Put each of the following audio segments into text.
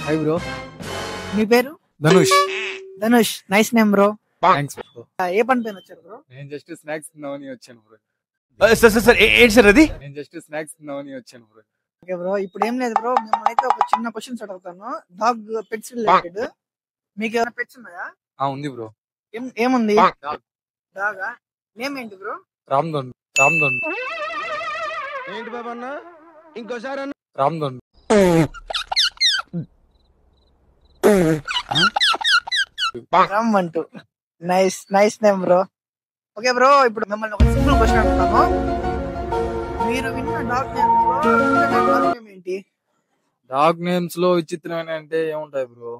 Hi bro. మీ పేరు? Dhanush. Dhanush, nice name bro. Thanks bro. ఏ పని పైన వచ్చారు బ్రో? నేను జస్ట్ స్నాక్స్ తిందామని వచ్చాను బ్రో. సార్ ఏంటి సార్ అది? నేను జస్ట్ స్నాక్స్ తిందామని వచ్చాను బ్రో. ఓకే బ్రో, ఇప్పుడు ఏం లేదు బ్రో, మిమ్మల్ని అయితే ఒక చిన్న క్వశ్చన్స్ అడుగుతాను. Dog pets related. మీకు ఏమైనా పెట్స్ ఉన్నాయా? ఉంది బ్రో. ఏముంది? డాగ్. డాగా? నేమ్ ఏంటి బ్రో? రామ్దోన్. రామ్దోన్. ఏంటి బాబా అన్న? ఇంకోసారి అన్న. రామ్దోన్. రామ్ అంటూ. Nice nice name bro. Okay bro, ఇప్పుడు మిమ్మల్ని ఒక సింపుల్ క్వశ్చన్ అడుగుతాను. మీరు విన్న డాగ్ నేమ్ ఏంటి? డాగ్ నేమ్స్ లో విచిత్రమైన అంటే ఏముంటాయి బ్రో?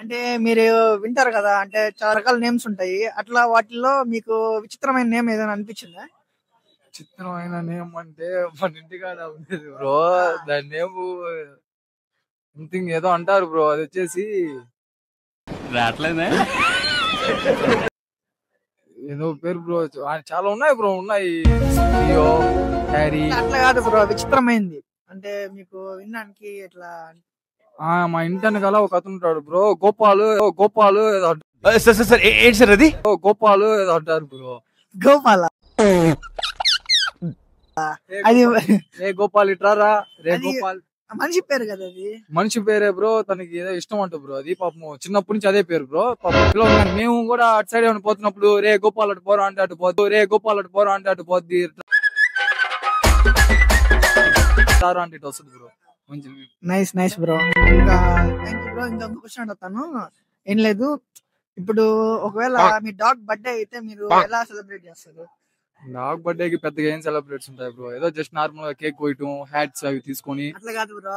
అంటే మీరు వింటారు కదా, అంటే చాలా రకాల నేమ్స్ ఉంటాయి. అట్లా వాటిల్లో మీకు విచిత్రమైన నేమ్ ఏదైనా అనిపించిందా? విచిత్రమైన నేమ్ అంటే మన ఇంటికాడ ఉండేది బ్రో. దాని నేమ్ సంథింగ్ ఏదో అంటారు బ్రో. అది వచ్చేసి రావట్లేదే ఏదో పేరు బ్రో. చాలా ఉన్నాయి బ్రో. ఉన్నాయి. Leo, Harry. అట్లా కాదు బ్రో, విచిత్రమైంది అంటే మీకు వినడానికి ఎట్లా? మా ఇంటి వెనకాల ఒక అతను ఉంటాడు బ్రో. గోపాలు గోపాలు ఏదో సార్ ఏంటి సార్ అది? గోపాలు ఏదో అంటారు బ్రో. గోపాల. అది రే గోపాల్ ఇట్రారా. రే అది గోపాల్ మనిషి పేరు కదా అది. మనిషి పేరే బ్రో. తనకి ఏదో ఇష్టం అంట బ్రో. అది పాపం చిన్నప్పటి నుంచి అదే పేరు బ్రో. పాపం మేము కూడా అటు సైడ్ ఏమైనా పోతున్నప్పుడు రే గోపాల్ అటు పోరా అంటే అటు పోద్దు. రే గోపాల్ అటు పోరా అంటే అటు పోద్ది. అంటే ఇటు వస్తుంది బ్రో. మంచి నైస్ నైస్ బ్రో. ఇంకా థ్యాంక్ యూ బ్రో. ఇంకా క్వశ్చన్ అడుగుతాను. ఏం లేదు, ఇప్పుడు ఒకవేళ మీ డాగ్ బర్త్డే అయితే మీరు ఎలా సెలబ్రేట్ చేస్తారు? డాగ్ బర్త్డేకి పెద్దగా ఏం సెలబ్రేట్స్ ఉంటాయి బ్రో. ఏదో జస్ట్ నార్మల్ గా కేక్ కోయటం, హ్యాట్స్ అవి తీసుకొని. అట్లా కాదు బ్రో,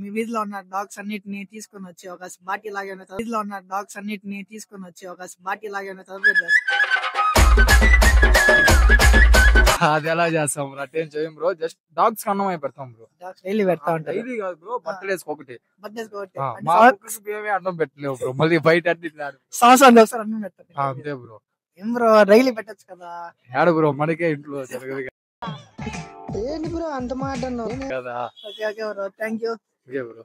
మీ వీధిలో ఉన్న డాగ్స్ అన్నిటిని తీసుకొని వచ్చి ఒక బాటి లాగా వీధిలో ఉన్న డాగ్స్ అన్నిటిని తీసుకొని వచ్చి ఒక బాటి లాగా సెలబ్రేట్ చేస్తారు. అది ఎలా చేస్తాం బ్రో? అట్టేం చేయం బ్రో. జస్ట్ డాగ్స్ కి అన్నం పెడతాం బ్రో. డాగ్స్ డైలీ పెడతా ఉంటారు. డైలీ కాదు బ్రో, బర్త్డేస్ ఒకటి. బర్త్డేస్ మా కుక్కకి ఏమీ అన్నం పెట్టలేవు బ్రో. మళ్ళీ బయట అన్ని సంవత్సరానికి ఒకసారి అన్నం పెడతారు. అంతే బ్రో. ఏం బ్రో, డైలీ పెట్టచ్చు కదా? ఏడ బ్రో, మనకే ఇంట్లో జరగదు ఏంటి బ్రో అంత మాట కదా. Okay okay bro, thank you. Okay bro.